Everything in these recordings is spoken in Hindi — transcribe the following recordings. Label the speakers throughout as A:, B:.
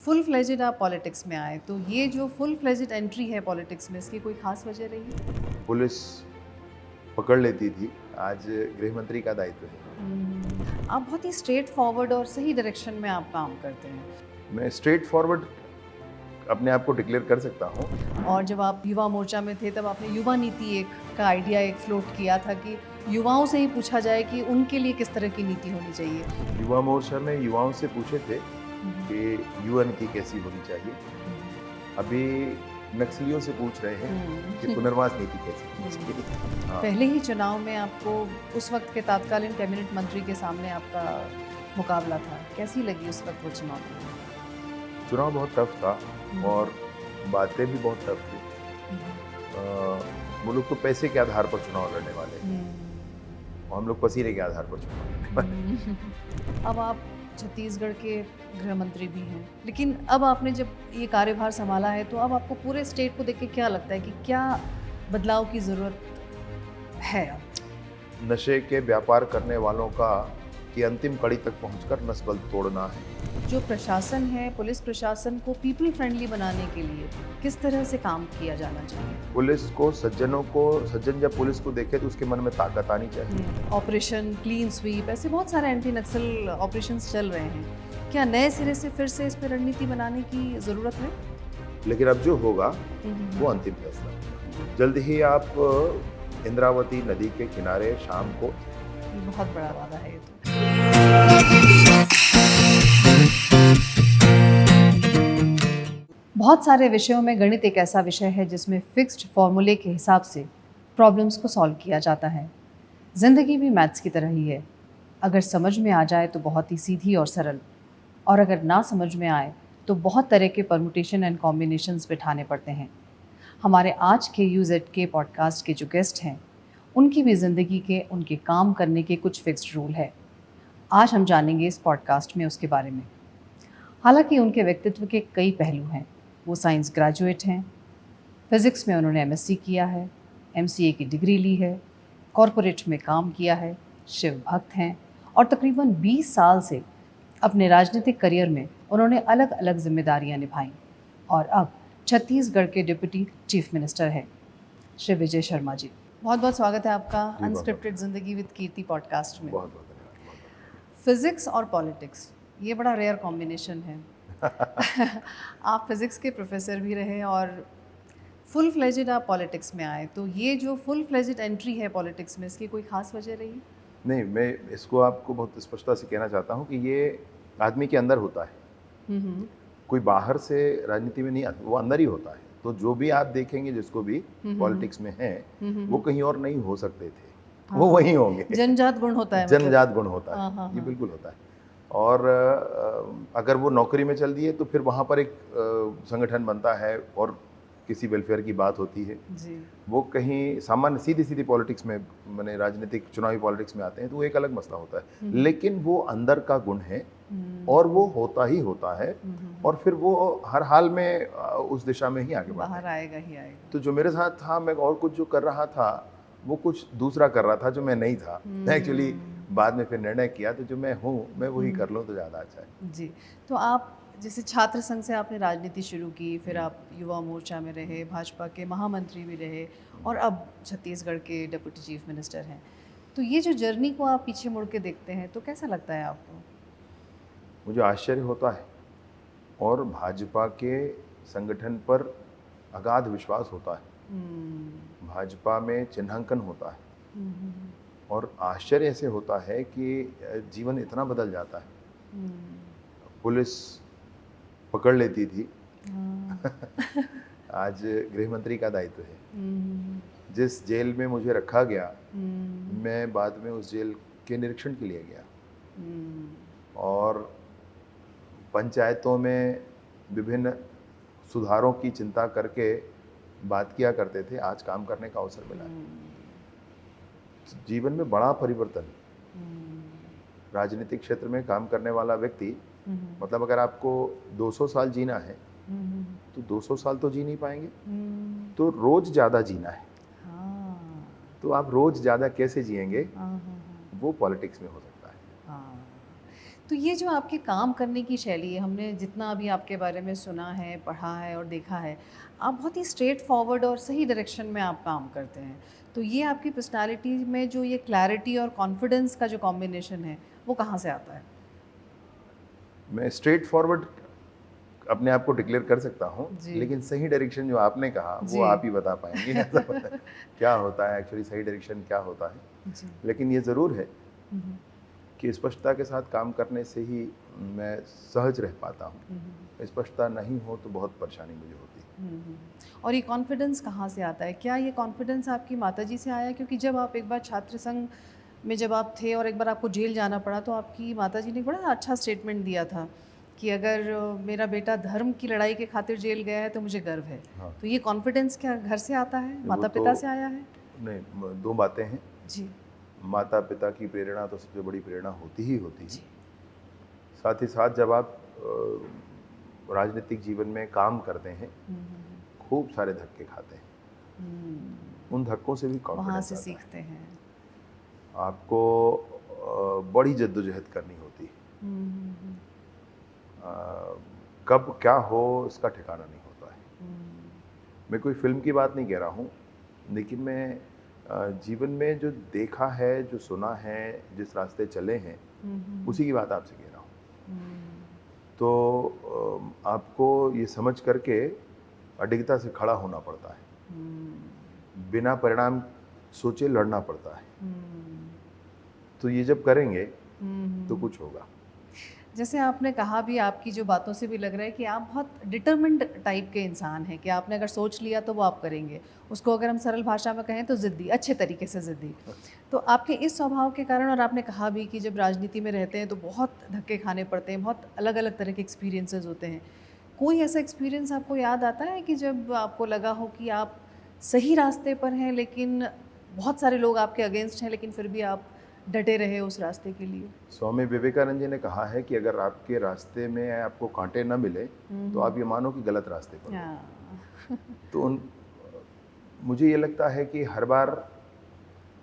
A: फुल फ्लेजेड आप पॉलिटिक्स में आए, तो ये जो फुल फ्लेजेड एंट्री है पॉलिटिक्स में, इसकी कोई खास वजह रही?
B: पुलिस पकड़ लेती थी, आज गृह मंत्री का दायित्व है।
A: आप बहुत ही स्ट्रेट फॉरवर्ड और सही डायरेक्शन में आप काम करते हैं।
B: मैं स्ट्रेट फॉरवर्ड अपने आप को डिक्लेयर कर सकता हूँ।
A: और जब आप युवा मोर्चा में थे तब आपने युवा नीति एक का आइडिया एक फ्लोट किया था कि युवाओं से ही पूछा जाए कि उनके लिए किस तरह की नीति होनी चाहिए।
B: युवा मोर्चा में युवाओं से पूछे थे कि युवा नीति कैसी होनी चाहिए। अभी नक्सलियों से पूछ रहे हैं कि पुनर्वास नीति कैसी होनी चाहिए। हाँ।
A: पहले ही चुनाव में आपको उस वक्त के तत्कालीन कैबिनेट मंत्री के सामने आपका मुकाबला था, कैसी लगी उस वक्त वो चुनाव?
B: चुनाव बहुत टफ था और बातें भी बहुत टफ थी। वो लोग तो पैसे के आधार पर चुनाव लड़ने वाले और हम लोग पसीने के आधार पर चुनाव लड़ने वाले।
A: अब आप छत्तीसगढ़ के गृह मंत्री भी हैं, लेकिन अब आपने जब ये कार्यभार संभाला है तो अब आपको पूरे स्टेट को देख के क्या लगता है कि क्या बदलाव की ज़रूरत है अब?
B: नशे के व्यापार करने वालों का कि अंतिम कड़ी तक पहुंचकर नस्बल तोड़ना है।
A: जो प्रशासन है, पुलिस प्रशासन को पीपल फ्रेंडली बनाने के लिए किस तरह से काम किया जाना चाहिए?
B: पुलिस को सज्जन जब पुलिस को देखे तो उसके मन में ताकत आनी चाहिए।
A: ऑपरेशन क्लीन स्वीप, ऐसे बहुत सारे एंटी नक्सल ऑपरेशंस चल रहे हैं। क्या नए सिरे से फिर से इस पर रणनीति बनाने की ज़रूरत है?
B: लेकिन अब जो होगा वो अंतिम फैसला होगा। जल्द ही आप इंद्रावती नदी के किनारे शाम को,
A: ये बहुत बड़ा वादा है ये तो। बहुत सारे विषयों में गणित एक ऐसा विषय है जिसमें फिक्स्ड फॉर्मूले के हिसाब से प्रॉब्लम्स को सॉल्व किया जाता है। ज़िंदगी भी मैथ्स की तरह ही है, अगर समझ में आ जाए तो बहुत ही सीधी और सरल, और अगर ना समझ में आए तो बहुत तरह के परमुटेशन एंड कॉम्बिनेशंस बिठाने पड़ते हैं। हमारे आज के UZK पॉडकास्ट के जो गेस्ट हैं, उनकी भी ज़िंदगी के, उनके काम करने के कुछ फिक्स्ड रूल है। आज हम जानेंगे इस पॉडकास्ट में उसके बारे में। हालांकि उनके व्यक्तित्व के कई पहलू हैं। वो साइंस ग्रेजुएट हैं, फिज़िक्स में उन्होंने MSc किया है, MCA की डिग्री ली है, कॉरपोरेट में काम किया है, शिव भक्त हैं और तकरीबन 20 साल से अपने राजनीतिक करियर में उन्होंने अलग अलग जिम्मेदारियां निभाई और अब छत्तीसगढ़ के डिप्टी चीफ मिनिस्टर हैं। श्री विजय शर्मा जी, बहुत बहुत स्वागत है आपका अनस्क्रिप्टेड जिंदगी विद कीर्ति पॉडकास्ट में।
B: बहुत धन्यवाद।
A: फिजिक्स और पॉलिटिक्स, ये बड़ा रेयर कॉम्बिनेशन है। आप फिजिक्स के प्रोफेसर भी रहे और फुल फ्लेजेड आप पॉलिटिक्स में आए, तो ये जो फुल फ्लेजेड एंट्री है पॉलिटिक्स में, इसकी कोई खास वजह रही?
B: नहीं, मैं इसको आपको बहुत स्पष्टता से कहना चाहता हूँ कि ये आदमी के अंदर होता है। कोई बाहर से राजनीति में नहीं आता, वो अंदर ही होता है। तो जो भी आप देखेंगे जिसको भी पॉलिटिक्स में है, वो कहीं और नहीं हो सकते थे। वो वहीं होंगे।
A: जन्मजात गुण होता है,
B: जन्मजात गुण होता है।
A: हाँ।
B: ये बिल्कुल होता है। और अगर वो नौकरी में चल दिए तो फिर वहाँ पर एक संगठन बनता है और किसी वेलफेयर की बात होती है
A: जी।
B: वो कहीं सामान्य सीधी सीधी पॉलिटिक्स में, मैंने राजनीतिक चुनावी पॉलिटिक्स में आते हैं तो वो एक अलग मसला होता है। लेकिन वो अंदर का गुण है और वो होता ही होता है और फिर वो हर हाल में उस दिशा में ही आगे बढ़ता है,
A: बाहर आएगा ही आएगा।
B: तो जो मेरे साथ था, मैं और कुछ जो कर रहा था वो कुछ दूसरा कर रहा था जो मैं नहीं था। एक्चुअली बाद में फिर निर्णय किया तो जो मैं हूँ मैं वही कर लूँ तो ज़्यादा अच्छा है।
A: जी। तो आप जैसे छात्र संघ से आपने राजनीति शुरू की, फिर आप युवा मोर्चा में रहे, भाजपा के महामंत्री भी रहे और अब छत्तीसगढ़ के डिप्टी चीफ मिनिस्टर हैं। तो ये जो जर्नी को आप पीछे मुड़ के देखते हैं तो कैसा लगता है आपको?
B: मुझे आश्चर्य होता है और भाजपा के संगठन पर अगाध विश्वास होता है। भाजपा में चिन्हांकन होता है और आश्चर्य ऐसे होता है कि जीवन इतना बदल जाता है। पुलिस पकड़ लेती थी, आज गृह मंत्री का दायित्व है। जिस जेल में मुझे रखा गया, मैं बाद में उस जेल के निरीक्षण के लिए गया और पंचायतों में विभिन्न सुधारों की चिंता करके बात किया करते थे। आज काम करने का अवसर मिला है। जीवन में बड़ा परिवर्तन। राजनीतिक क्षेत्र में काम करने वाला व्यक्ति, मतलब अगर आपको 200 साल जीना है तो 200 साल तो जी नहीं पाएंगे, तो रोज ज़्यादा जीना है। तो आप रोज ज़्यादा कैसे जिएंगे, वो पॉलिटिक्स में हो सकता है।
A: तो ये जो आपके काम करने की शैली है, हमने जितना अभी आपके बारे में सुना है, पढ़ा है और देखा है, आप बहुत ही स्ट्रेट फॉरवर्ड और सही डायरेक्शन में आप काम करते हैं। तो ये आपकी पर्सनैलिटी में जो ये क्लैरिटी और कॉन्फिडेंस का जो कॉम्बिनेशन है, वो कहाँ से आता है?
B: मैं स्ट्रेट फॉरवर्ड अपने आप को डिक्लेयर कर सकता हूँ,
A: जी।
B: लेकिन सही डायरेक्शन जो आपने कहा
A: जी।
B: वो आप ही बता पाएंगे ऐसा पता है क्या होता है एक्चुअली, सही डायरेक्शन क्या होता है।
A: जी।
B: लेकिन ये ज़रूर है
A: हम्म,
B: कि स्पष्टता के साथ काम करने से ही मैं सहज रह पाता हूँ।
A: हम्म,
B: स्पष्टता नहीं हो तो बहुत परेशानी मुझे होती है।
A: और ये कॉन्फिडेंस कहाँ से आता है? क्या ये कॉन्फिडेंस आपकी माताजी से आया? क्योंकि जब आप एक बार छात्र संघ में जब आप थे और एक बार आपको जेल जाना पड़ा, तो आपकी माताजी ने बड़ा अच्छा स्टेटमेंट दिया था कि अगर मेरा बेटा धर्म की लड़ाई के खातिर जेल गया है तो मुझे गर्व है।
B: हाँ,
A: तो ये कॉन्फिडेंस क्या घर से आता है,
B: वो
A: माता
B: तो
A: पिता से आया है?
B: नहीं, दो बातें हैं।
A: जी।
B: माता पिता की प्रेरणा तो सबसे बड़ी प्रेरणा होती ही होती
A: जी।
B: है। साथ ही साथ जब आप राजनीतिक जीवन में काम करते हैं, खूब सारे धक्के खाते हैं, उन धक्कों से भी
A: वहाँ
B: कॉन्फिडेंस
A: से
B: आता है।
A: सीखते हैं।
B: आपको बड़ी जद्दोजहद करनी होती है। कब क्या हो इसका ठिकाना नहीं होता है। मैं कोई फिल्म की बात नहीं कह रहा हूँ, लेकिन मैं जीवन में जो देखा है, जो सुना है, जिस रास्ते चले हैं, उसी की बात आपसे कह रहा हूँ। तो आपको ये समझ करके अडिगता से खड़ा होना पड़ता है, बिना परिणाम सोचे लड़ना पड़ता है। तो ये जब करेंगे तो कुछ होगा।
A: जैसे आपने कहा भी, आपकी जो बातों से भी लग रहा है कि आप बहुत डिटरमिन्ड टाइप के इंसान हैं, कि आपने अगर सोच लिया तो वो आप करेंगे। उसको अगर हम सरल भाषा में कहें तो ज़िद्दी, अच्छे तरीके से ज़िद्दी। तो आपके इस स्वभाव के कारण, और आपने कहा भी कि जब राजनीति में रहते हैं तो बहुत धक्के खाने पड़ते हैं, बहुत अलग अलग तरह के एक्सपीरियंसेस होते हैं। कोई ऐसा एक्सपीरियंस आपको याद आता है कि जब आपको लगा हो कि आप सही रास्ते पर हैं, लेकिन बहुत सारे लोग आपके अगेंस्ट हैं, लेकिन फिर भी आप डटे रहे उस रास्ते के लिए?
B: स्वामी विवेकानंद जी ने कहा है कि अगर आपके रास्ते में आपको कांटे न मिले तो आप ये मानो कि गलत रास्ते पर हो।
A: हाँ।
B: तो मुझे ये लगता है कि हर बार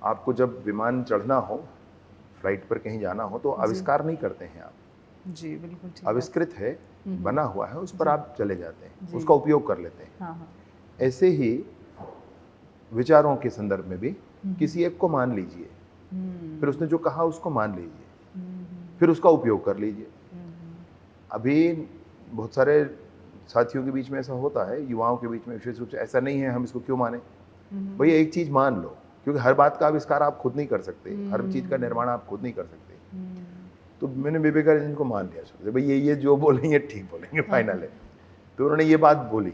B: आपको जब विमान चढ़ना हो, फ्लाइट पर कहीं जाना हो, तो आविष्कार नहीं करते हैं आप।
A: जी, बिल्कुल ठीक बात।
B: आविष्कृत है, बना हुआ है, उस पर आप चले जाते हैं,
A: जी।
B: उसका उपयोग कर लेते हैं।
A: हाँ, हाँ।
B: ऐसे ही विचारों के संदर्भ में भी किसी एक को मान लीजिए, फिर उसने जो कहा उसको मान लीजिए, फिर उसका उपयोग कर लीजिए। अभी बहुत सारे साथियों के बीच में ऐसा होता है, युवाओं के बीच में विशेष रूप से, ऐसा नहीं है हम इसको क्यों माने। भैया एक चीज मान लो, क्योंकि हर बात का आविष्कार आप खुद नहीं कर सकते, हर चीज का निर्माण आप खुद नहीं कर सकते। तो मैंने विवेकानंद जी को मान लिया शुरू से, भाई ये जो बोलेंगे ठीक बोलेंगे, फाइनल है। तो उन्होंने ये बात बोली,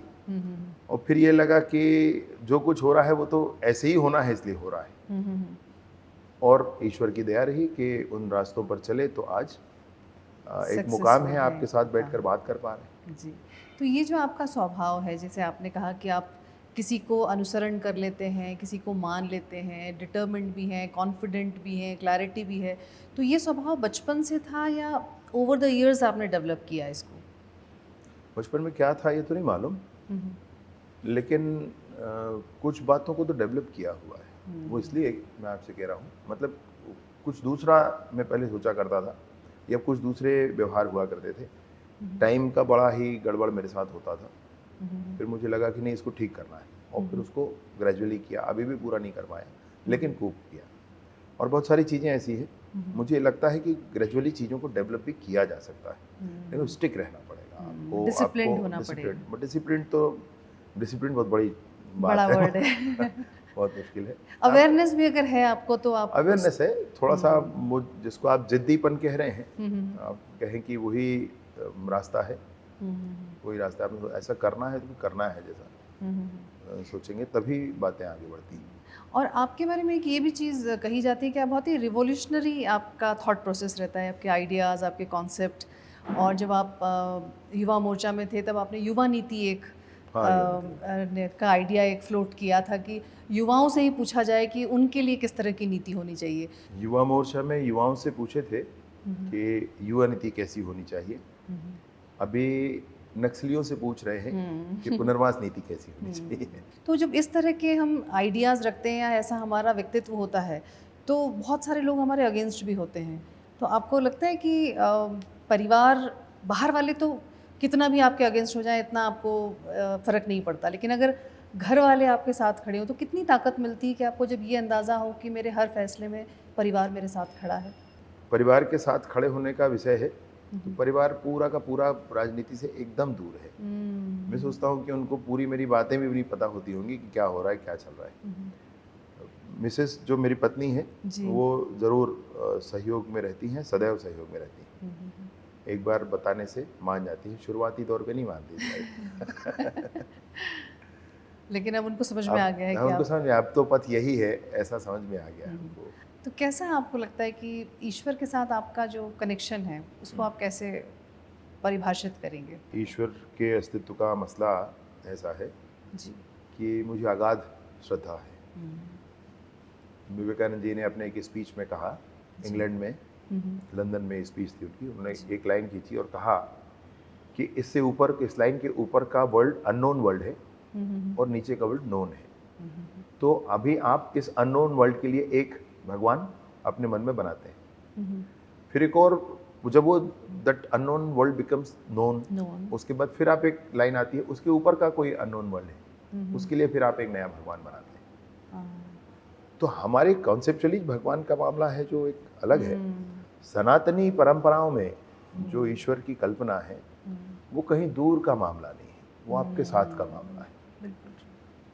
B: और फिर ये लगा कि जो कुछ हो रहा है वो तो ऐसे ही होना है, इसलिए हो रहा है। और ईश्वर की दया रही कि उन रास्तों पर चले तो आज एक मुकाम है, आपके साथ बैठकर बात कर पा रहे हैं।
A: जी। तो ये जो आपका स्वभाव है, जैसे आपने कहा कि आप किसी को अनुसरण कर लेते हैं, किसी को मान लेते हैं, डिटरमिन्ड भी हैं, कॉन्फिडेंट भी हैं, क्लैरिटी भी है, तो ये स्वभाव बचपन से था या ओवर द इयर्स आपने डेवलप किया इसको?
B: बचपन में क्या था ये तो नहीं मालूम, लेकिन कुछ बातों को तो डेवलप किया हुआ है। वो इसलिए मैं आपसे कह रहा हूँ, मतलब कुछ दूसरा मैं पहले सोचा करता था, या कुछ दूसरे व्यवहार हुआ करते थे। टाइम का बड़ा ही गड़बड़ मेरे साथ होता था। फिर मुझे लगा कि नहीं, इसको ठीक करना है, और फिर उसको ग्रेजुअली किया। अभी भी पूरा नहीं कर पाया, लेकिन खूब किया। और बहुत सारी चीज़ें ऐसी हैं, मुझे लगता है कि ग्रेजुअली चीज़ों को डेवलप भी किया जा सकता है, लेकिन स्टिक रहना पड़ेगा आपको,
A: डिसिप्लिन्ड होना पड़ेगा।
B: डिसिप्लिन बहुत बड़ी बात
A: बड़ा
B: है।
A: वर्ड है।
B: बहुत मुश्किल है।
A: अवेयरनेस भी अगर है आपको तो आप
B: अवेयरनेस है थोड़ा सा, जिसको आप जिद्दीपन कह रहे हैं, आप कहें कि वही रास्ता है, वही रास्ता। आपको ऐसा करना है तो करना है, जैसा सोचेंगे तभी बातें आगे बढ़ती हैं।
A: और आपके बारे में एक ये भी चीज़ कही जाती है कि आप बहुत ही रिवोल्यूशनरी आपका थॉट प्रोसेस रहता है, आपके आइडियाज़, आपके कॉन्सेप्ट। और जब आप युवा मोर्चा में थे तब आपने युवा नीति एक का आइडिया एक फ्लोट किया था कि युवाओं से ही पूछा जाए कि उनके लिए किस तरह की नीति होनी चाहिए।
B: युवा मोर्चा में युवाओं से पूछे थे कि युवा नीति कैसी होनी चाहिए। अभी नक्सलियों से पूछ रहे हैं कि पुनर्वास नीति कैसी होनी चाहिए।
A: तो जब इस तरह के हम आइडियाज़ रखते हैं या ऐसा हमारा व्यक्तित्व होता है, तो बहुत सारे लोग हमारे अगेंस्ट भी होते हैं। तो आपको लगता है कि परिवार, बाहर वाले तो कितना भी आपके अगेंस्ट हो जाए इतना आपको फ़र्क नहीं पड़ता, लेकिन अगर घर वाले आपके साथ खड़े हो तो कितनी ताकत मिलती है कि आपको जब ये अंदाज़ा हो कि मेरे हर फैसले में परिवार मेरे साथ खड़ा है?
B: परिवार के साथ खड़े होने का विषय है तो परिवार पूरा का पूरा राजनीति से एकदम दूर है। मैं सोचता हूँ कि उनको पूरी मेरी बातें भी नहीं पता होती होंगी कि क्या हो रहा है, क्या चल रहा है। मिसेस जो मेरी पत्नी है वो ज़रूर सहयोग में रहती हैं, सदैव सहयोग में रहती हैं। एक बार बताने से मान जाती है, शुरुआती दौर पे नहीं मानती थी।
A: लेकिन अब उनको समझ में आ गया है कि
B: उनको समझ में, अब तो पथ यही है, ऐसा समझ में आ गया है उनको।
A: तो कैसा आपको लगता है कि ईश्वर के साथ आपका जो कनेक्शन है उसको आप कैसे परिभाषित करेंगे?
B: ईश्वर के अस्तित्व का मसला ऐसा है
A: जी।
B: कि मुझे अगाध श्रद्धा है। विवेकानंद जी ने अपने एक स्पीच में कहा, इंग्लैंड में, लंदन में स्पीच थी उनकी, उन्होंने एक लाइन खींची और कहा कि इससे ऊपर, इस लाइन के ऊपर का वर्ल्ड अननोन वर्ल्ड है और नीचे का वर्ल्ड नोन है। तो अभी आप इस अननोन वर्ल्ड के लिए एक भगवान अपने मन में बनाते हैं, फिर एक और, जब वो that unknown world becomes known, उसके बाद फिर आप एक लाइन आती है, उसके ऊपर का कोई अननोन वर्ल्ड है, उसके लिए फिर आप एक नया भगवान बनाते हैं। तो हमारे कॉन्सेप्चुअली भगवान का मामला है जो एक अलग है। सनातनी परंपराओं में जो ईश्वर की कल्पना है वो कहीं दूर का मामला नहीं है, वो आपके साथ का मामला है।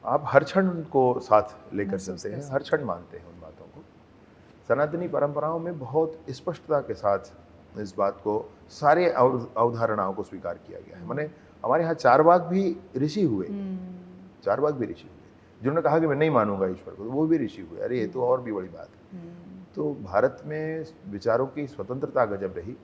B: आप हर क्षण को साथ लेकर चलते हैं, हर क्षण मानते हैं उन बातों को। सनातनी परंपराओं में बहुत स्पष्टता के साथ इस बात को, सारे अवधारणाओं को स्वीकार किया गया है। माने हमारे यहाँ चारवाक भी ऋषि हुए, चारवाक भी ऋषि हुए जिन्होंने कहा कि मैं नहीं मानूंगा ईश्वर को, तो वो भी ऋषि हुए। अरे ये तो और भी बड़ी बात है। तो भारत में विचारों की स्वतंत्रता गजब रही,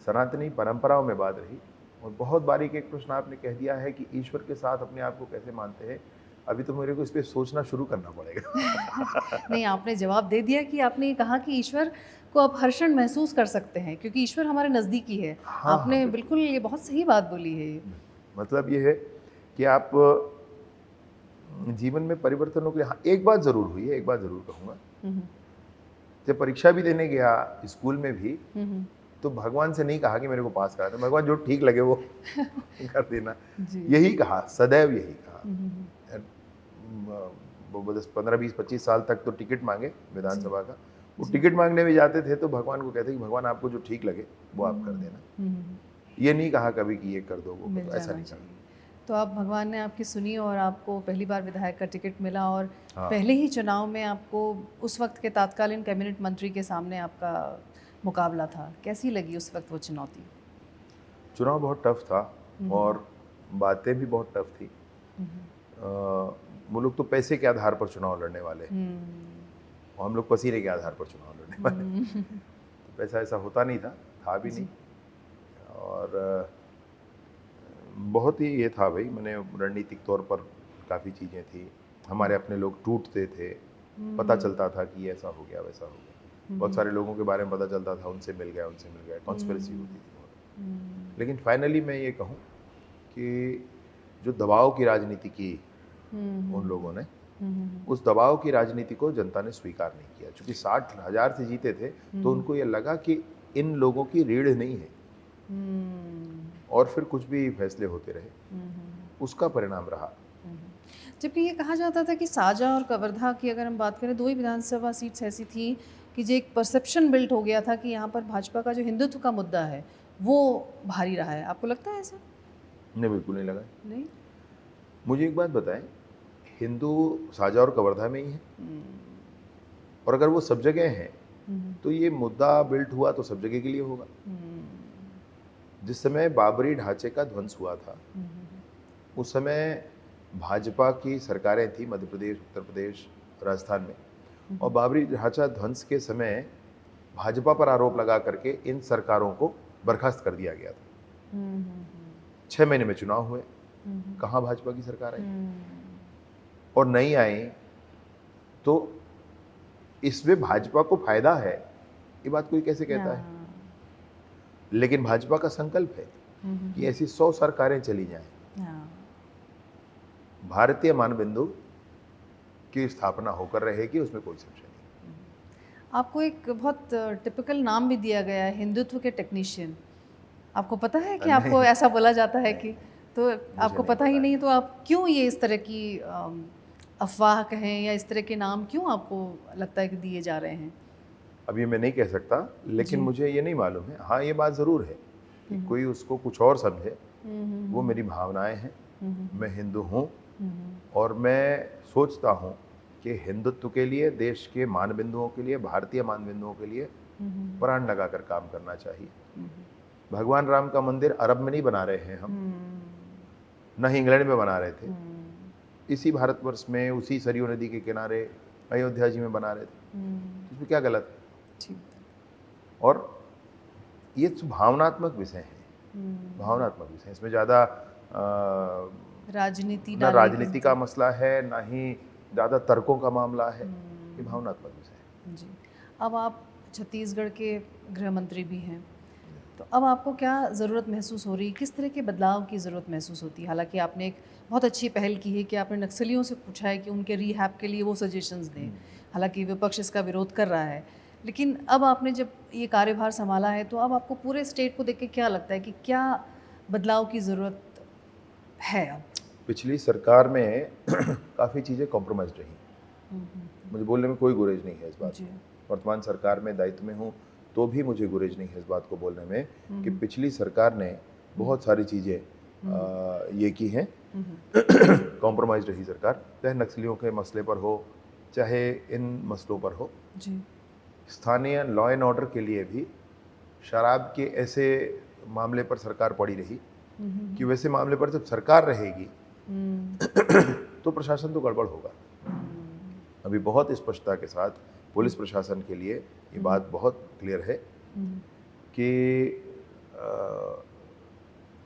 B: सनातनी परंपराओं में बात रही। और बहुत बारीक एक प्रश्न आपने कह दिया है कि ईश्वर के साथ अपने आप को कैसे मानते हैं। अभी तो मेरे को इस पर सोचना शुरू करना पड़ेगा।
A: नहीं, आपने जवाब दे दिया कि आपने ये कहा कि ईश्वर को आप हर क्षण महसूस कर सकते हैं क्योंकि ईश्वर हमारे नज़दीकी है।
B: हाँ,
A: आपने
B: हाँ,
A: बिल्कुल ये बहुत सही बात बोली है।
B: मतलब ये है कि आप जीवन में परिवर्तनों के लिए, हाँ, एक बात जरूर हुई है, एक बात जरूर कहूँगा। जब परीक्षा भी देने गया स्कूल में भी, तो भगवान से नहीं कहा कि मेरे को पास करा था, भगवान जो ठीक लगे वो कर देना, यही कहा, सदैव यही कहा। 15, 20, 25 साल तक तो टिकट मांगे विधानसभा का, वो टिकट मांगने भी जाते थे तो भगवान को कहते कि भगवान आपको जो ठीक लगे वो आप कर देना। ये नहीं कहा कभी कि ये कर दो, वो कर दो, ऐसा नहीं कहा।
A: तो आप, भगवान ने आपकी सुनी और आपको पहली बार विधायक का टिकट मिला और पहले ही चुनाव में आपको उस वक्त के तत्कालीन कैबिनेट मंत्री के सामने आपका मुकाबला था। कैसी लगी उस वक्त वो चुनौती?
B: चुनाव बहुत टफ था और बातें भी बहुत टफ थी। वो लोग तो पैसे के आधार पर चुनाव लड़ने वाले और हम लोग पसीने के आधार पर चुनाव लड़ने वाले। तो पैसा ऐसा होता नहीं था भी नहीं। और बहुत ही ये था भाई, मैंने रणनीतिक तौर पर काफ़ी चीज़ें थी, हमारे अपने लोग टूटते थे, पता चलता था कि ऐसा हो गया वैसा हो गया। बहुत सारे लोगों के बारे में पता चलता था, उनसे मिल गया, कॉन्स्पिरेसी होती थी बहुत। लेकिन फाइनली मैं ये कहूँ कि जो दबाव की राजनीति की उन लोगों ने, उस दबाव की राजनीति को जनता ने स्वीकार नहीं किया। चूँकि 60,000 से जीते थे तो उनको ये लगा कि इन लोगों की रीढ़ नहीं है और फिर कुछ भी फैसले होते रहे, उसका परिणाम रहा।
A: जबकि ये कहा जाता था कि साजा और कवर्धा की अगर हम बात करें, दो ही विधानसभा सीट्स ऐसी थी कि जो एक परसेप्शन बिल्ट हो गया था कि यहाँ पर भाजपा का जो हिंदुत्व का मुद्दा है वो भारी रहा है। आपको लगता है ऐसा?
B: नहीं, बिल्कुल नहीं लगा।
A: नहीं?
B: मुझे एक बात बताएं, हिंदू साजा और कवर्धा में ही है और अगर वो सब जगह हैं तो ये मुद्दा बिल्ट हुआ तो सब जगह के लिए होगा। जिस समय बाबरी ढांचे का ध्वंस हुआ था उस समय भाजपा की सरकारें थी, मध्य प्रदेश, उत्तर प्रदेश, राजस्थान में, और बाबरी ढांचा ध्वंस के समय भाजपा पर आरोप लगा करके इन सरकारों को बर्खास्त कर दिया गया था। 6 महीने में चुनाव हुए, कहाँ भाजपा की सरकार आई और नहीं आई, तो इसमें भाजपा को फायदा है, ये बात कोई कैसे कहता है? लेकिन भाजपा का संकल्प है कि ऐसी 100 सरकारें चली जाएं, भारतीय मानबिंदु की स्थापना होकर रहेगी, उसमें कोई संशय नहीं।
A: आपको एक बहुत टिपिकल नाम भी दिया गया है, हिंदुत्व के टेक्नीशियन। आपको पता है कि आपको
B: नहीं,
A: ऐसा बोला जाता है कि, तो आपको
B: नहीं
A: पता ही
B: पता
A: नहीं,
B: है।
A: तो आप क्यों ये इस तरह की अफ़वाह कहें या इस तरह के नाम क्यों आपको लगता है कि दिए जा रहे हैं?
B: अब ये मैं नहीं कह सकता, लेकिन
A: जी।
B: मुझे ये नहीं मालूम है। हाँ, ये बात ज़रूर है कि कोई उसको कुछ और समझे, वो मेरी भावनाएं हैं। मैं हिंदू हूँ और मैं सोचता हूँ कि हिंदुत्व के लिए, देश के मानबिंदुओं के लिए, भारतीय मानबिंदुओं के लिए प्राण लगाकर काम करना चाहिए। भगवान राम का मंदिर अरब में नहीं बना रहे हैं हम, न ही इंग्लैंड में बना रहे थे। इसी भारतवर्ष में, उसी सरयू नदी के किनारे अयोध्या जी में बना रहे थे। इसमें क्या गलत है?
A: ठीक।
B: और ये भावनात्मक विषय है, भावनात्मक विषय। इसमें ज़्यादा
A: राजनीति
B: न
A: डालने
B: राजनीति का मसला है, ना ही ज़्यादा तर्कों का मामला है। ये भावनात्मक विषय है।
A: जी। अब आप छत्तीसगढ़ के गृह मंत्री भी हैं, तो अब आपको क्या ज़रूरत महसूस हो रही है, किस तरह के बदलाव की ज़रूरत महसूस होती है? हालांकि आपने एक बहुत अच्छी पहल की है कि आपने नक्सलियों से पूछा है कि उनके रिहैब के लिए वो सजेशंस दें, हालांकि विपक्ष इसका विरोध कर रहा है, लेकिन अब आपने जब ये कार्यभार संभाला है तो अब आपको पूरे स्टेट को देख के क्या लगता है कि क्या बदलाव की ज़रूरत है अब?
B: पिछली सरकार में काफ़ी चीज़ें कॉम्प्रोमाइज रही। मुझे बोलने में कोई गुरेज नहीं है इस बात
A: जी।
B: को। वर्तमान सरकार में दायित्व में हूँ तो भी मुझे गुरेज नहीं है इस बात को बोलने में कि पिछली सरकार ने बहुत सारी चीज़ें ये की हैं। कॉम्प्रोमाइज रही सरकार, चाहे नक्सलियों के मसले पर हो, चाहे इन मसलों पर हो।
A: जी।
B: स्थानीय लॉ एंड ऑर्डर के लिए भी शराब के ऐसे मामले पर सरकार पड़ी रही कि वैसे मामले पर जब सरकार रहेगी तो प्रशासन तो गड़बड़ होगा। अभी बहुत स्पष्टता के साथ पुलिस प्रशासन के लिए ये बात बहुत क्लियर है कि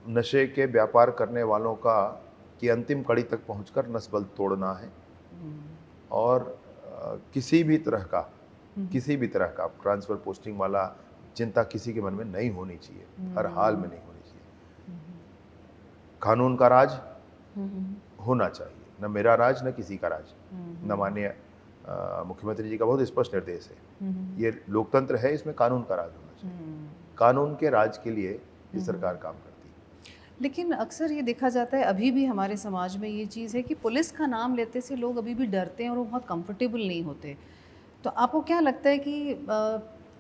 B: नशे के व्यापार करने वालों की अंतिम कड़ी तक पहुंचकर नस्बल तोड़ना है। और किसी भी तरह का ट्रांसफ़र पोस्टिंग वाला चिंता किसी के मन में नहीं होनी चाहिए, हर हाल में नहीं होनी चाहिए। कानून का राज होना चाहिए, न मेरा राज न किसी का राज। न माननीय मुख्यमंत्री जी का बहुत स्पष्ट निर्देश है, ये लोकतंत्र है, इसमें कानून का राज होना चाहिए। कानून के राज के लिए ये सरकार काम करती है।
A: लेकिन अक्सर ये देखा जाता है, अभी भी हमारे समाज में ये चीज़ है कि पुलिस का नाम लेते से लोग अभी भी डरते हैं और वो बहुत कंफर्टेबल नहीं होते। तो आपको क्या लगता है कि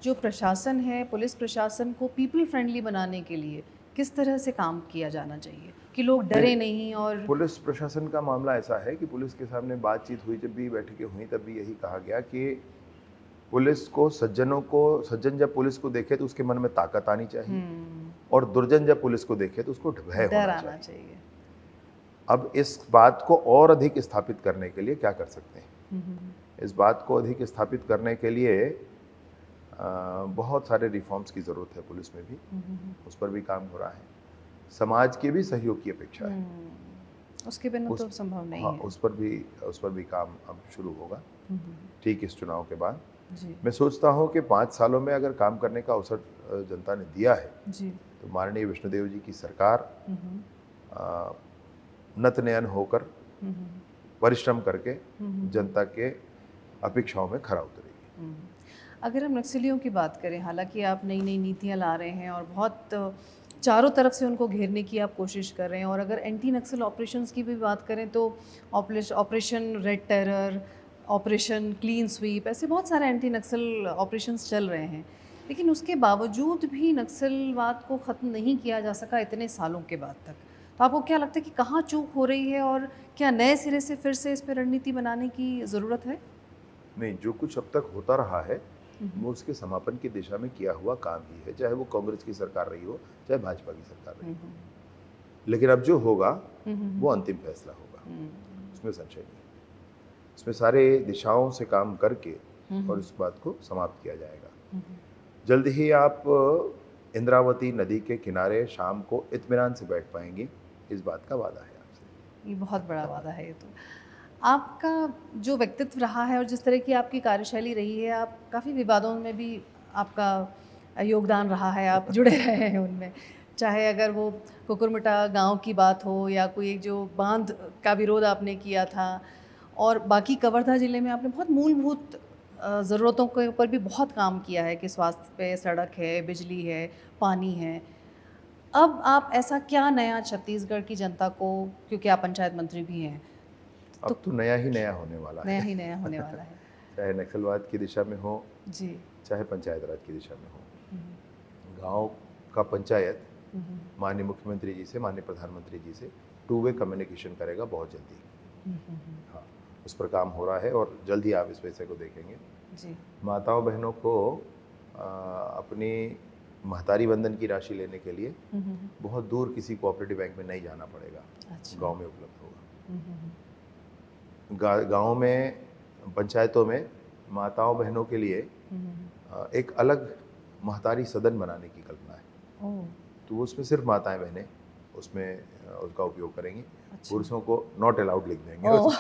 A: जो प्रशासन है, पुलिस प्रशासन को पीपल फ्रेंडली बनाने के लिए किस तरह से काम किया जाना चाहिए कि लोग डरे नहीं? और
B: पुलिस प्रशासन का मामला ऐसा है कि पुलिस के सामने बातचीत हुई, जब भी बैठकें हुई तब भी यही कहा गया कि पुलिस को, सज्जन जब पुलिस को देखे तो उसके मन में ताकत आनी चाहिए और दुर्जन जब पुलिस को देखे तो उसको भय
A: डर
B: होना
A: आना
B: चाहिए।
A: चाहिए।
B: अब इस बात को और अधिक स्थापित करने के लिए क्या कर सकते हैं? इस बात को अधिक स्थापित करने के लिए बहुत सारे रिफॉर्म्स की ज़रूरत है पुलिस में भी, उस पर भी काम हो रहा है। समाज के भी सहयोग की अपेक्षा है,
A: उसके बिना तो संभव नहीं
B: हाँ,
A: है।
B: उस पर भी काम अब शुरू होगा ठीक इस चुनाव के बाद।
A: जी।
B: मैं सोचता हूँ कि 5 सालों में अगर काम करने का अवसर जनता ने दिया है
A: जी।
B: तो माननीय विष्णुदेव जी की सरकार नत नयन होकर परिश्रम करके जनता के अपेक्षाओं में खरा उतरेगी।
A: अगर हम नक्सलियों की बात करें, हालांकि आप नई नई नीतियां ला रहे हैं और बहुत चारों तरफ से उनको घेरने की आप कोशिश कर रहे हैं, और अगर एंटी नक्सल ऑपरेशंस की भी बात करें तो operation red terror, operation clean sweep, ऐसे बहुत सारे एंटी नक्सल ऑपरेशंस चल रहे हैं, लेकिन उसके बावजूद भी नक्सलवाद को ख़त्म नहीं किया जा सका इतने सालों के बाद तक। तो आपको क्या लगता है कि कहाँ चूक हो रही है और क्या नए सिरे से फिर से इस पर रणनीति बनाने की ज़रूरत है?
B: नहीं, जो कुछ अब तक होता रहा है वो उसके समापन की दिशा में किया हुआ काम ही है, चाहे वो कांग्रेस की सरकार रही हो, चाहे भाजपा की सरकार रही हो। लेकिन अब जो होगा वो अंतिम फैसला होगा, उसमें संशय नहीं। इसमें सारे दिशाओं से काम करके और इस बात को समाप्त किया जाएगा। जल्द ही आप इंद्रावती नदी के किनारे शाम को इत्मीनान से बैठ पाएंगे, इस बात का वादा है आपसे।
A: ये बहुत बड़ा वादा है। ये तो आपका जो व्यक्तित्व रहा है और जिस तरह की आपकी कार्यशैली रही है, आप काफ़ी विवादों में भी आपका योगदान रहा है, आप जुड़े रहे हैं उनमें, चाहे अगर वो कुकुरमुठा गांव की बात हो या कोई एक जो बांध का विरोध आपने किया था, और बाकी कवर्धा ज़िले में आपने बहुत मूलभूत ज़रूरतों के ऊपर भी बहुत काम किया है कि स्वास्थ्य पे, सड़क है, बिजली है, पानी है। अब आप ऐसा क्या नया छत्तीसगढ़ की जनता को, क्योंकि आप पंचायत मंत्री भी हैं,
B: अब तो नया ही नया होने वाला
A: नया
B: है।
A: ही नया होने वाला है।
B: चाहे नक्सलवाद की दिशा में हो,
A: जी।
B: चाहे पंचायत राज की दिशा में हो,
A: हम्म,
B: गांव का पंचायत
A: हम्म,
B: माननीय मुख्यमंत्री जी से, माननीय प्रधानमंत्री जी से टू वे कम्युनिकेशन करेगा बहुत जल्दी। हाँ, उस पर काम हो रहा है और जल्द ही आप इस पैसे को देखेंगे।
A: जी।
B: माताओं बहनों को अपनी महतारी वंदन की राशि लेने के लिए बहुत दूर किसी कोऑपरेटिव बैंक में नहीं जाना पड़ेगा,
A: अच्छा।
B: गांव में उपलब्ध होगा। गांव में, पंचायतों में माताओं बहनों के लिए एक अलग महतारी सदन बनाने की कल्पना है।
A: ओह,
B: तो वो उसमें सिर्फ माताएं बहनें उसमें उसका उपयोग करेंगी।
A: अच्छा।
B: पुरुषों को नॉट अलाउड लिख देंगे
A: ओह।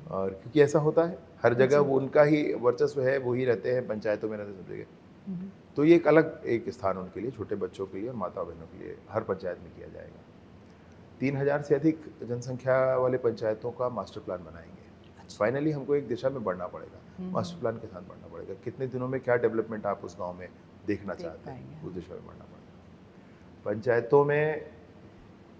B: और क्योंकि ऐसा होता है हर जगह,
A: जी।
B: वो उनका ही वर्चस्व है, वो ही रहते हैं, पंचायतों में रहते हैं सब जगह।
A: हम्म,
B: तो ये एक अलग एक स्थान उनके लिए, छोटे बच्चों के लिए और माता बहनों के लिए हर पंचायत में किया जाएगा। 3000 से अधिक जनसंख्या वाले पंचायतों का मास्टर प्लान बनाएंगे। फाइनली हमको एक दिशा में बढ़ना पड़ेगा, मास्टर प्लान के साथ बढ़ना पड़ेगा। कितने दिनों में क्या डेवलपमेंट आप उस गांव में देखना चाहते हैं, उस दिशा में बढ़ना पड़ेगा। पंचायतों में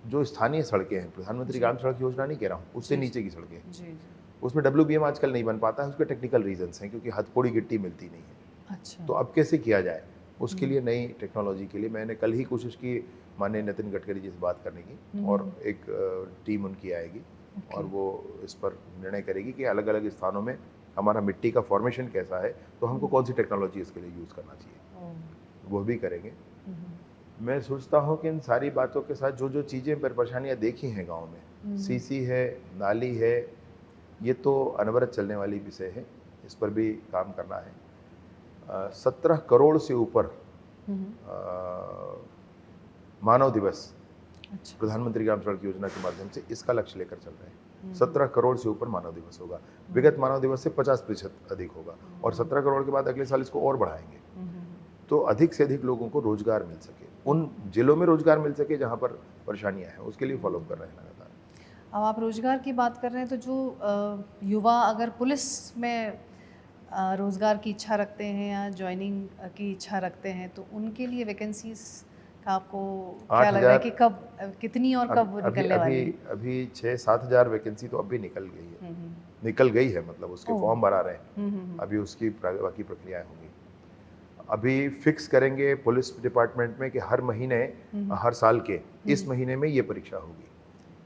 B: जो स्थानीय सड़कें हैं, प्रधानमंत्री ग्राम सड़क योजना नहीं कह रहा हूँ, उससे नीचे की सड़कें,
A: जी।
B: उसमें WBM आजकल नहीं बन पाता है। उसके टेक्निकल रीजंस हैं, क्योंकि हथकौड़ी गिट्टी मिलती नहीं है।
A: अच्छा।
B: तो अब कैसे किया जाए, उसके लिए नई टेक्नोलॉजी के लिए मैंने कल ही कोशिश की माननीय नितिन गडकरी जी से बात करने की, और एक टीम उनकी आएगी और वो इस पर निर्णय करेगी कि अलग अलग स्थानों में हमारा मिट्टी का फॉर्मेशन कैसा है, तो हमको कौन सी टेक्नोलॉजी इसके लिए यूज़ करना चाहिए, वो भी करेंगे। मैं सोचता हूँ कि इन सारी बातों के साथ जो जो चीज़ें परेशानियाँ देखी हैं गांव में, सीसी है, नाली है, ये तो अनवरत चलने वाली विषय है, इस पर भी काम करना है। 17 करोड़ से ऊपर मानव दिवस
A: अच्छा।
B: प्रधानमंत्री ग्राम सड़क योजना के माध्यम से इसका लक्ष्य लेकर चल रहे हैं। 17 करोड़ से ऊपर मानव दिवस होगा, विगत मानव दिवस से 50% अधिक होगा, और 17 करोड़ के बाद अगले साल इसको और बढ़ाएंगे, तो अधिक से अधिक लोगों को रोजगार मिल सके, उन जिलों में रोजगार मिल सके जहाँ पर परेशानियाँ हैं, उसके लिए फॉलोअप कर रहे हैं लगातार।
A: अब आप रोजगार की बात कर रहे हैं, तो जो युवा अगर पुलिस में रोजगार की इच्छा रखते हैं या ज्वाइनिंग की इच्छा रखते हैं, तो उनके लिए वैकेंसीज का आपको क्या लग रहा है कि कब, कितनी और कब निकलने वाली है?
B: अभी 6-7 हज़ार वैकेंसी तो अभी निकल गई है, निकल गई है, मतलब उसके फॉर्म भरा रहे हैं, अभी उसकी बाकी प्रक्रियाएं होंगी। अभी फिक्स करेंगे पुलिस डिपार्टमेंट में कि हर महीने, हर साल के इस महीने में ये परीक्षा होगी,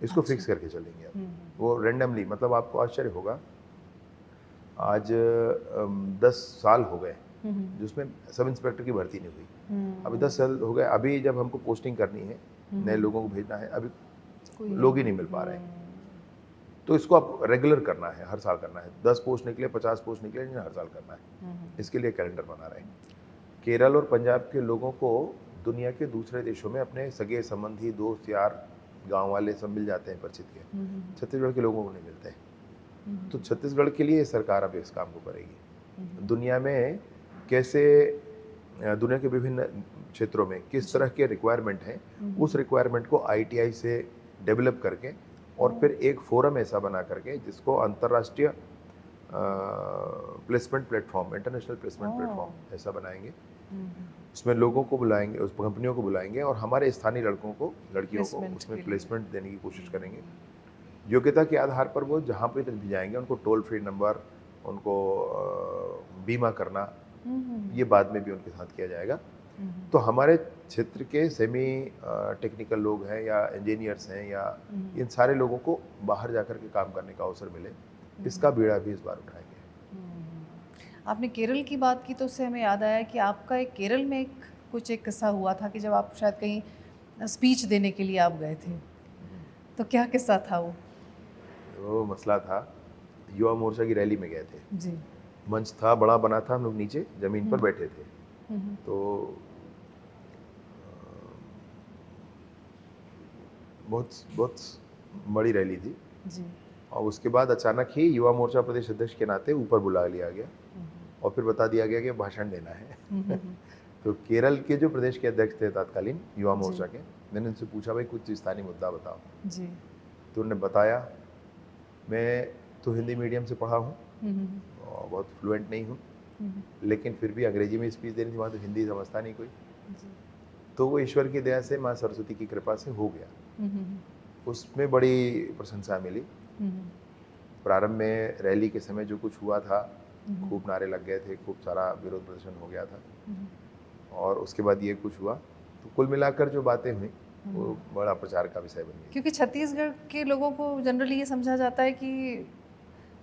B: इसको फिक्स करके चलेंगे। अब वो रेंडमली, मतलब आपको आश्चर्य होगा, आज 10 साल हो गए जिसमें सब इंस्पेक्टर की भर्ती नहीं हुई। अभी 10 साल हो गए, अभी जब हमको पोस्टिंग करनी है, नए लोगों को भेजना है, अभी लोग ही नहीं मिल पा रहे हैं। तो इसको अब रेगुलर करना है, हर साल करना है। 10 पोस्ट निकले, 50 पोस्ट निकले, इन्हें हर साल करना है। इसके लिए कैलेंडर बना रहे हैं। केरल और पंजाब के लोगों को दुनिया के दूसरे देशों में अपने सगे संबंधी, दोस्त यार, गांव वाले सब मिल जाते हैं परिचित के, छत्तीसगढ़ के लोगों को नहीं मिलते। तो छत्तीसगढ़ के लिए सरकार अब इस काम को करेगी। दुनिया में कैसे, दुनिया के विभिन्न क्षेत्रों में किस तरह के रिक्वायरमेंट हैं, उस रिक्वायरमेंट को ITI से डेवलप करके, और फिर एक फोरम ऐसा बना करके जिसको अंतर्राष्ट्रीय placement platform, international placement platform ऐसा बनाएंगे। उसमें लोगों को बुलाएंगे, उस कंपनियों को बुलाएंगे, और हमारे स्थानीय लड़कों को, लड़कियों को उसमें प्लेसमेंट देने की कोशिश करेंगे। योग्यता के आधार पर वो जहाँ पे भी जाएंगे, उनको टोल फ्री नंबर, उनको बीमा करना, ये बाद में भी उनके साथ किया जाएगा। तो हमारे क्षेत्र के सेमी टेक्निकल लोग हैं या इंजीनियर्स हैं या इन सारे लोगों को बाहर जाकर के काम करने का अवसर मिले, इसका बीड़ा भी इस बार उठाएंगे।
A: आपने केरल की बात की, तो उससे हमें याद आया कि आपका एक केरल में एक किस्सा हुआ था कि जब आप शायद कहीं स्पीच देने के लिए आप गए थे, तो क्या किस्सा था वो?
B: वो मसला था, युवा मोर्चा की रैली में गए थे
A: जी।
B: मंच था, बड़ा बना था, हम लोग नीचे ज़मीन पर बैठे थे। तो बहुत बड़ी रैली थी
A: जी।
B: और उसके बाद अचानक ही युवा मोर्चा प्रदेश अध्यक्ष के नाते ऊपर बुला लिया गया और फिर बता दिया गया कि भाषण देना है। तो केरल के जो प्रदेश के अध्यक्ष थे तत्कालीन युवा मोर्चा के, मैंने उनसे पूछा, भाई कुछ स्थानीय मुद्दा बताओ
A: जी।
B: तो उन्होंने बताया, मैं तो हिंदी मीडियम से पढ़ा हूँ बहुत फ्लुएंट नहीं हूँ, लेकिन फिर भी अंग्रेजी में स्पीच देनी थी, वहाँ तो हिंदी समझता नहीं कोई। तो वो ईश्वर की दया से, माँ सरस्वती की कृपा से हो गया। उसमें बड़ी प्रशंसा मिली। प्रारंभ में रैली के समय जो कुछ हुआ था, खूब नारे लग गए थे, खूब सारा विरोध प्रदर्शन हो गया था, और उसके बाद ये कुछ हुआ, तो कुल मिलाकर जो बातें हुई वो बड़ा प्रचार का विषय बन गई।
A: क्योंकि छत्तीसगढ़ के लोगों को जनरली ये समझा जाता है कि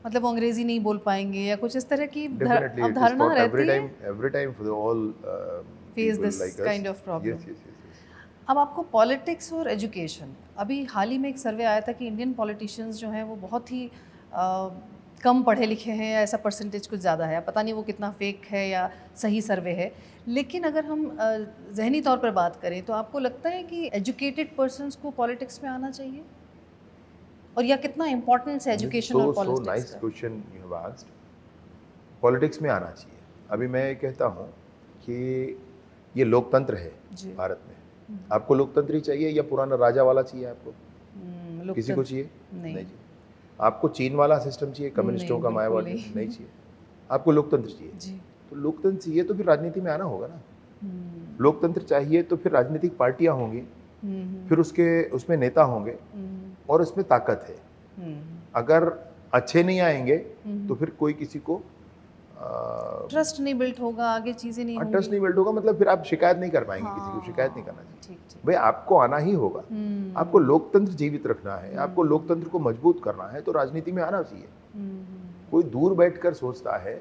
A: मतलब वो अंग्रेजी नहीं बोल पाएंगे या कुछ इस तरह की अवधारणा रहती है।
B: every time for the all
A: face
B: people
A: this
B: like us.
A: Kind of problem.
B: Yes, yes, yes, yes.
A: अब आपको पॉलिटिक्स और एजुकेशन, अभी हाल ही में एक सर्वे आया था कि इंडियन पॉलिटिशियंस जो हैं वो बहुत ही कम पढ़े लिखे हैं, या ऐसा परसेंटेज कुछ ज़्यादा है, पता नहीं वो कितना फेक है या सही सर्वे है। लेकिन अगर हम जहनी तौर पर बात करें तो आपको लगता है कि एजुकेटेड पर्सन्स को पॉलिटिक्स में आना चाहिए, और या कितना इम्पोर्टेंस है एजुकेशन और
B: So
A: पॉलिटिक्स
B: nice
A: का?
B: question you have asked. Politics में आना चाहिए। अभी मैं कहता हूँ कि ये लोकतंत्र है
A: जी।
B: भारत में। आपको लोकतंत्र ही चाहिए या पुराना राजा वाला चाहिए आपको? किसी को
A: लोकतंत्र
B: चाहिए?
A: नहीं।
B: चाहिए। आपको चीन वाला सिस्टम चाहिए, कम्युनिस्टों का,
A: बिल्कुल
B: मायावादी? नहीं चाहिए। आपको लोकतंत्र चाहिए।
A: जी।
B: तो लोकतंत्र चाहिए तो फिर राजनीति में आना होगा ना। लोकतंत्र चाहिए तो फिर राजनीतिक पार्टियां होंगी, फिर उसमें नेता होंगे, और उसमें ताकत है। अगर अच्छे नहीं आएंगे तो फिर कोई किसी को
A: ट्रस्ट नहीं बिल्ड होगा, आगे चीज़ें नहीं होंगी।
B: ट्रस्ट नहीं बिल्ड होगा, मतलब फिर आप शिकायत नहीं कर पाएंगे। किसी को शिकायत नहीं करना चाहिए।
A: ठीक ठीक।
B: भाई आपको आना ही होगा। आपको लोकतंत्र जीवित रखना है, आपको लोकतंत्र को मजबूत करना है, तो राजनीति में आना चाहिए। कोई दूर बैठकर सोचता है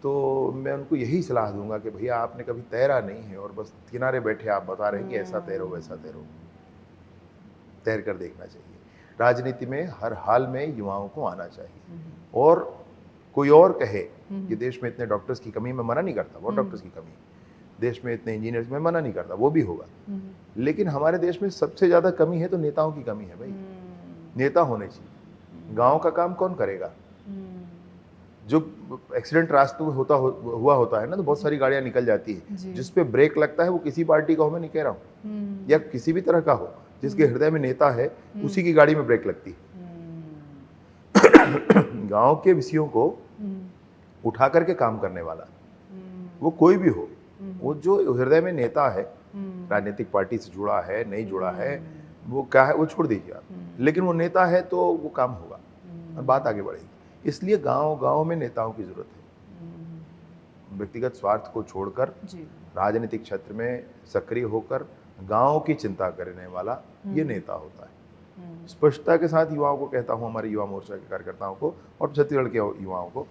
B: तो मैं उनको यही सलाह दूंगा कि भैया आपने कभी तैरा नहीं है और बस किनारे बैठे आप बता रहे हैं कि ऐसा तैरो वैसा तैरो। तैर कर देखना चाहिए। राजनीति में हर हाल में युवाओं को आना चाहिए। और कोई और कहे कि देश में इतने डॉक्टर्स की कमी, मैं मना नहीं करता, बहुत डॉक्टर्स की कमी, देश में इतने इंजीनियर्स, मैं मना नहीं करता, वो भी होगा। लेकिन हमारे देश में सबसे ज़्यादा कमी है तो नेताओं की कमी है भाई। नेता होने चाहिए। गांव का काम कौन करेगा? जो एक्सीडेंट रास्ते में हुआ होता है ना, तो बहुत सारी गाड़ियां निकल जाती है, जिस पे ब्रेक लगता है वो किसी पार्टी का हो, मैं नहीं कह रहा हूँ, या किसी भी तरह का हो, जिसके हृदय में नेता है उसी की गाड़ी में ब्रेक लगती है। गांव के विषयों को उठा करके काम करने वाला, वो कोई भी हो, वो जो हृदय में नेता है, राजनीतिक पार्टी से जुड़ा है नहीं जुड़ा है, वो क्या है वो छोड़ दीजिए आप, लेकिन वो नेता है तो वो काम होगा और बात आगे बढ़ेगी। इसलिए गांव में नेताओं की जरूरत है। व्यक्तिगत स्वार्थ को छोड़कर राजनीतिक क्षेत्र में सक्रिय होकर गांव की चिंता करने वाला ये नेता होता है। स्पष्टता के साथ युवाओं को कहता हूँ, हमारे युवा मोर्चा के कार्यकर्ताओं को और छत्तीसगढ़ के युवाओं को,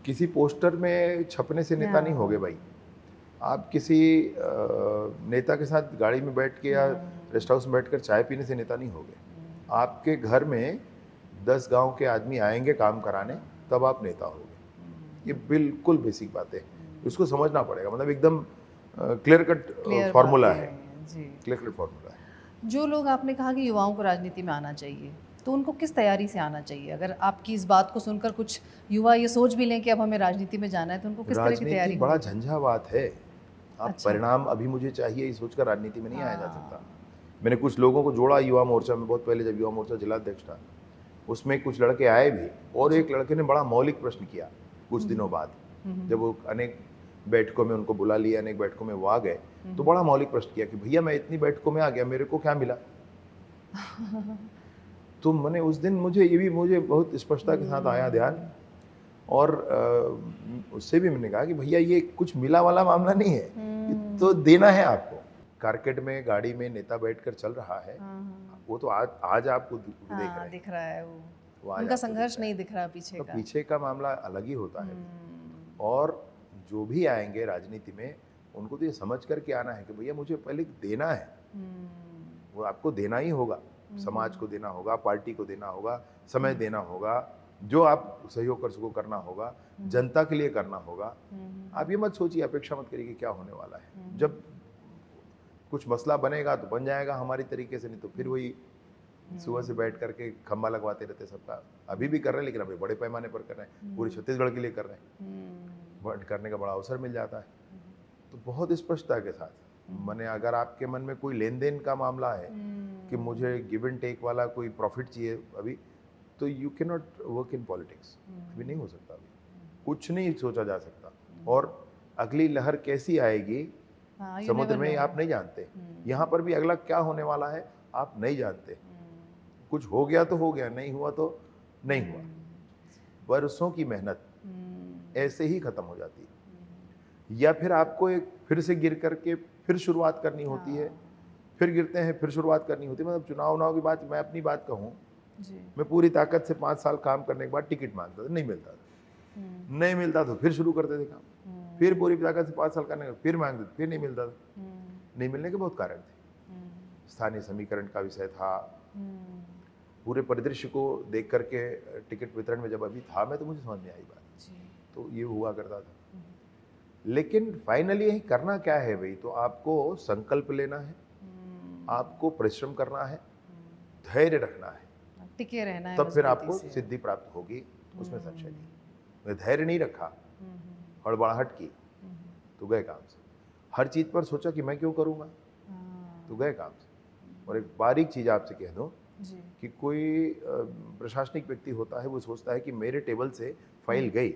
B: किसी पोस्टर में छपने से नेता नहीं होगे भाई। आप किसी नेता के साथ गाड़ी में बैठ के या रेस्ट हाउस में बैठकर चाय पीने से नेता नहीं होगे। आपके घर में 10 गांव के आदमी आएंगे काम कराने, तब आप नेता होगे। ये बिल्कुल बेसिक बात है, इसको समझना पड़ेगा। मतलब एकदम क्लियर कट फॉर्मूला है, क्लियर कट फॉर्मूला है।
A: जो लोग, आपने कहा कि युवाओं को राजनीति में आना चाहिए, तो उनको किस तैयारी से आना चाहिए? अगर आपकी इस बात को सुनकर कुछ युवा ये सोच भी लें कि अब हमें राजनीति में जाना है, तो उनको किस तरह की तैयारी?
B: बड़ा झंझावात है। आप परिणाम अभी मुझे चाहिए ये सोचकर राजनीति में नहीं आया जा सकता। मैंने कुछ लोगों को जोड़ा युवा मोर्चा में, बहुत पहले जब युवा मोर्चा जिलाध्यक्ष था, उसमें कुछ लड़के आए भी, और एक लड़के ने बड़ा मौलिक प्रश्न किया कुछ दिनों बाद, जब वो अनेक बैठकों में उनको बुला लिया, अनेक बैठकों में वो आ गए, तो बड़ा मौलिक प्रश्न किया कि भैया मैं इतनी बैठकों में आ गया, मेरे को क्या मिला? तो मैंने उस दिन मुझे बहुत स्पष्टता के साथ आया ध्यान, और उससे भी मैंने कहा कि भैया ये कुछ मिला वाला मामला नहीं है, तो देना है आपको। कारकेट में गाड़ी में नेता बैठकर चल रहा है, वो तो आज आपको दिख रहा है वो
A: उनका संघर्ष नहीं दिख रहा पीछे
B: तो
A: का।
B: पीछे का मामला अलग ही होता है। और जो भी आएंगे राजनीति में, उनको तो ये समझ करके आना है कि भैया मुझे पहले देना है। वो आपको देना ही होगा, समाज को देना होगा, पार्टी को देना होगा, समय देना होगा, जो आप सहयोग कर सको करना होगा, जनता के लिए करना होगा। आप ये मत सोचिए, अपेक्षा मत करिए कि क्या होने वाला है। जब कुछ मसला बनेगा तो बन जाएगा हमारी तरीके से, नहीं तो फिर वही सुबह से बैठ करके खंबा लगवाते रहते सबका। अभी भी कर रहे हैं, लेकिन अभी बड़े पैमाने पर कर रहे हैं, पूरे छत्तीसगढ़ के लिए कर रहे हैं, करने का बड़ा अवसर मिल जाता है। तो बहुत स्पष्टता के साथ मैंने, अगर आपके मन में कोई लेन देन का मामला है कि मुझे गिव एंड टेक वाला कोई प्रॉफिट चाहिए अभी, तो you can not work in politics. अभी नहीं हो सकता अभी। कुछ नहीं सोचा जा सकता। और अगली लहर कैसी आएगी
A: हाँ, you
B: समुद्र
A: never
B: में
A: know.
B: आप नहीं जानते, यहाँ पर भी अगला क्या होने वाला है आप नहीं जानते। कुछ हो गया तो हो गया, नहीं हुआ तो नहीं हुआ। बरसों की मेहनत ऐसे ही खत्म हो जाती है। या फिर आपको एक फिर से गिर करके फिर शुरुआत करनी होती है, फिर गिरते हैं फिर शुरुआत करनी होती है। मतलब चुनाव की बात, मैं अपनी बात कहूँ,
A: जी।
B: मैं पूरी ताकत से 5 साल काम करने के बाद टिकट मांगता था, नहीं मिलता था। नहीं मिलता तो फिर शुरू करते थे काम, फिर पूरी ताकत से 5 साल करने के बाद फिर मांगते थे, फिर नहीं मिलता था। नहीं मिलने के बहुत कारण थे। स्थानीय समीकरण का विषय था, पूरे परिदृश्य को देख करके टिकट वितरण में जब अभी था मैं, तो मुझे समझ में आई बात। तो ये हुआ करता था। लेकिन फाइनली यही करना क्या है भाई, तो आपको संकल्प लेना है, आपको परिश्रम करना है, धैर्य रखना है,
A: टिके रहना है
B: तब फिर
A: मजबूती
B: आपको
A: से।
B: सिद्धि प्राप्त होगी, उसमें संशय नहीं। मैं धैर्य नहीं रखा, हड़बड़ाहट की, तो गए काम से। हर चीज पर सोचा कि मैं क्यों करूंगा, तो गए काम से। और एक बारीक चीज आपसे कह दूं कि कोई प्रशासनिक व्यक्ति होता है, वो सोचता है कि मेरे टेबल से फाइल गई,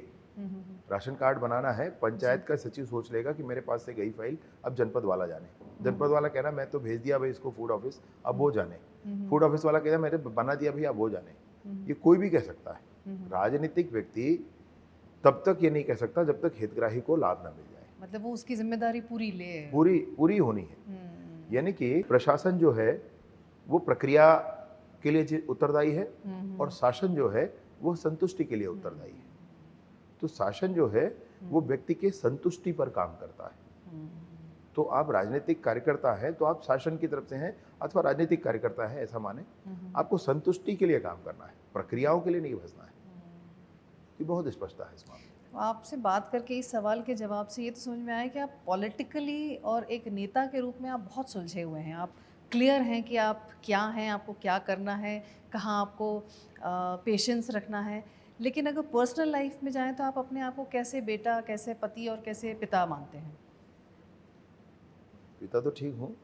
B: राशन कार्ड बनाना है, पंचायत का सचिव सोच लेगा कि मेरे पास से गई फाइल, अब जनपद वाला जाने। जनपद वाला कहना मैं तो भेज दिया भाई इसको फूड ऑफिस, अब वो जाने। फूड ऑफिस वाला कहना मैंने बना दिया भैया, अब वो जाने। ये कोई भी कह सकता है। राजनीतिक व्यक्ति तब तक ये नहीं कह सकता जब तक हितग्राही को लाभ ना मिल जाए।
A: मतलब वो उसकी जिम्मेदारी पूरी ले,
B: पूरी होनी है। यानी कि प्रशासन जो है वो प्रक्रिया के लिए उत्तरदायी है, और शासन जो है वो संतुष्टि के लिए उत्तरदायी है। तो शासन जो है वो व्यक्ति के संतुष्टि पर काम करता है। तो आप राजनीतिक कार्यकर्ता हैं तो आप शासन की तरफ से हैं, अथवा राजनीतिक कार्यकर्ता है ऐसा माने, आपको संतुष्टि के लिए काम करना है, प्रक्रियाओं के लिए नहीं फंसना है। ये बहुत स्पष्टता है इस मामले में।
A: तो आपसे बात करके इस सवाल के जवाब से ये तो समझ में आया कि आप पॉलिटिकली और एक नेता के रूप में आप बहुत सुलझे हुए हैं। आप क्लियर हैं कि आप क्या हैं, आपको क्या करना है, कहाँ आपको पेशेंस रखना है। लेकिन अगर पर्सनल लाइफ में जाएं तो आप अपने आप को कैसे बेटा, कैसे पति और कैसे पिता मानते हैं?
B: पिता तो ठीक हूँ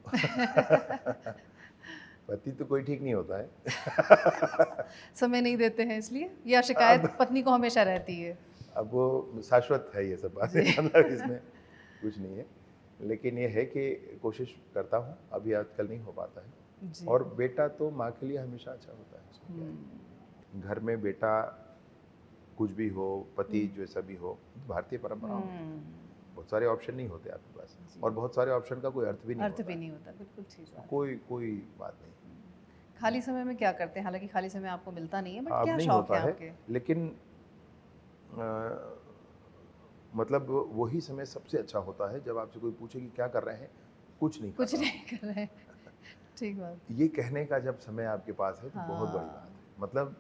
B: पति तो कोई ठीक नहीं होता है
A: समय नहीं देते हैं इसलिए, या शिकायत पत्नी को हमेशा रहती है?
B: अब वो शाश्वत है ये सब बातें, मतलब इसमें कुछ नहीं है। लेकिन ये है कि कोशिश करता हूँ, अभी आजकल नहीं हो पाता है।
A: जी।
B: और बेटा तो माँ के लिए हमेशा अच्छा होता है, उसमें क्या है। घर में बेटा कुछ भी हो, पति जैसा भी हो, भारतीय परंपराओं में बहुत सारे ऑप्शन नहीं होते आपके पास, और बहुत सारे ऑप्शन का कोई अर्थ भी नहीं होता।
A: बिल्कुल ठीक बात।
B: कोई बात नहीं।
A: खाली समय में क्या करते हैं? हालांकि खाली समय आपको मिलता नहीं है, बट
B: अब
A: क्या
B: नहीं
A: शौक
B: होता
A: है आपके?
B: लेकिन मतलब वही समय सबसे अच्छा होता है जब आपसे कोई पूछे कि क्या कर रहे हैं, कुछ नहीं
A: कर रहे हैं ठीक बात।
B: ये कहने का जब समय आपके पास है तो बहुत बड़ी बात है। मतलब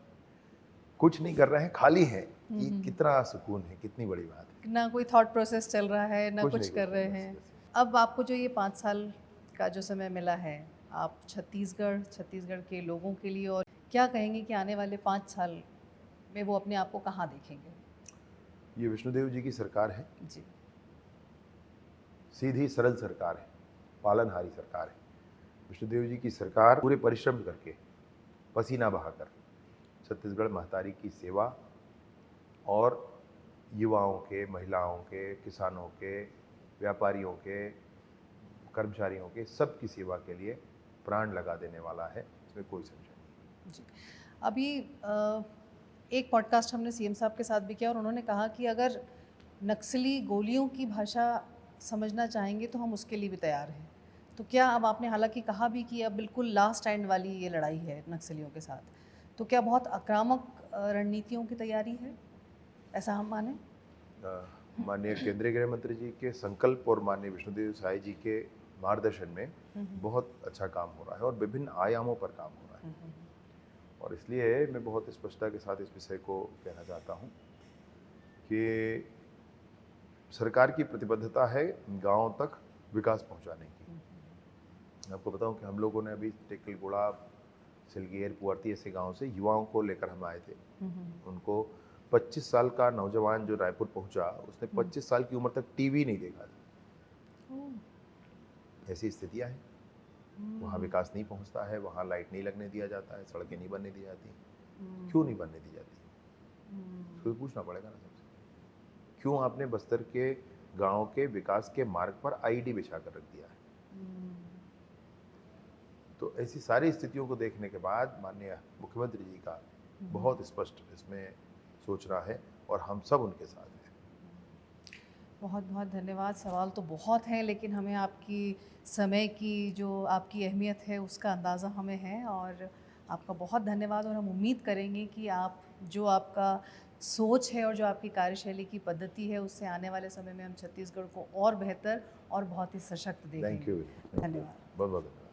B: कुछ नहीं कर रहे हैं, खाली है, ये कितना सुकून है, कितनी बड़ी बात है।
A: ना कोई थॉट प्रोसेस चल रहा है, ना कुछ कर रहे हैं। अब आपको जो ये 5 साल का जो समय मिला है, आप छत्तीसगढ़ के लोगों के लिए और क्या कहेंगे कि आने वाले 5 साल में वो अपने आप को कहाँ देखेंगे?
B: ये विष्णुदेव जी की सरकार है
A: जी।
B: सीधी सरल सरकार है, पालनहारी सरकार है। विष्णुदेव जी की सरकार पूरे परिश्रम करके, पसीना बहाकर छत्तीसगढ़ महतारी की सेवा और युवाओं के, महिलाओं के, किसानों के, व्यापारियों के, कर्मचारियों के, सब की सेवा के लिए प्राण लगा देने वाला है, इसमें कोई संशय नहीं।
A: जी। अभी एक पॉडकास्ट हमने सीएम साहब के साथ भी किया और उन्होंने कहा कि अगर नक्सली गोलियों की भाषा समझना चाहेंगे तो हम उसके लिए भी तैयार हैं। तो क्या अब आपने हालांकि कहा भी कि अब बिल्कुल लास्ट एंड वाली ये लड़ाई है नक्सलियों के साथ, तो क्या बहुत आक्रामक रणनीतियों की तैयारी है, ऐसा हम माने?
B: माननीय केंद्रीय गृह मंत्री जी के संकल्प और माननीय विष्णुदेव साय जी के मार्गदर्शन में बहुत अच्छा काम हो रहा है और विभिन्न आयामों पर काम हो रहा है। और इसलिए मैं बहुत स्पष्टता के साथ इस विषय को कहना चाहता हूँ कि सरकार की प्रतिबद्धता है गांव तक विकास पहुंचाने की। आपको बताऊं कि हम लोगों ने अभी टेकलगुड़ा, सिलगेर, पुअर्ती ऐसे गांव से युवाओं को लेकर हम आए थे। उनको 25 साल का नौजवान जो रायपुर पहुंचा, उसने 25 साल की उम्र तक टीवी नहीं देखा था। ऐसी स्थितियां हैं, वहाँ विकास नहीं पहुंचता है, वहाँ लाइट नहीं लगने दिया जाता है, सड़कें नहीं बनने दी जाती। क्यों नहीं बनने दी जाती? तो पूछना पड़ेगा ना सबसे। क्यों आपने बस्तर के गांव के विकास के मार्ग पर आईडी बिछा कर रख दिया है? तो ऐसी सारी स्थितियों को देखने के बाद माननीय मुख्यमंत्री जी का बहुत स्पष्ट इसमें सोचना है और हम सब उनके साथ हैं।
A: बहुत बहुत धन्यवाद। सवाल तो बहुत हैं, लेकिन हमें आपकी समय की जो आपकी अहमियत है उसका अंदाज़ा हमें है, और आपका बहुत धन्यवाद। और हम उम्मीद करेंगे कि आप जो आपका सोच है और जो आपकी कार्यशैली की पद्धति है उससे आने वाले समय में हम छत्तीसगढ़ को और बेहतर और बहुत ही सशक्त देखेंगे।
B: Thank you.
A: धन्यवाद।
B: बहुत बहुत धन्यवाद।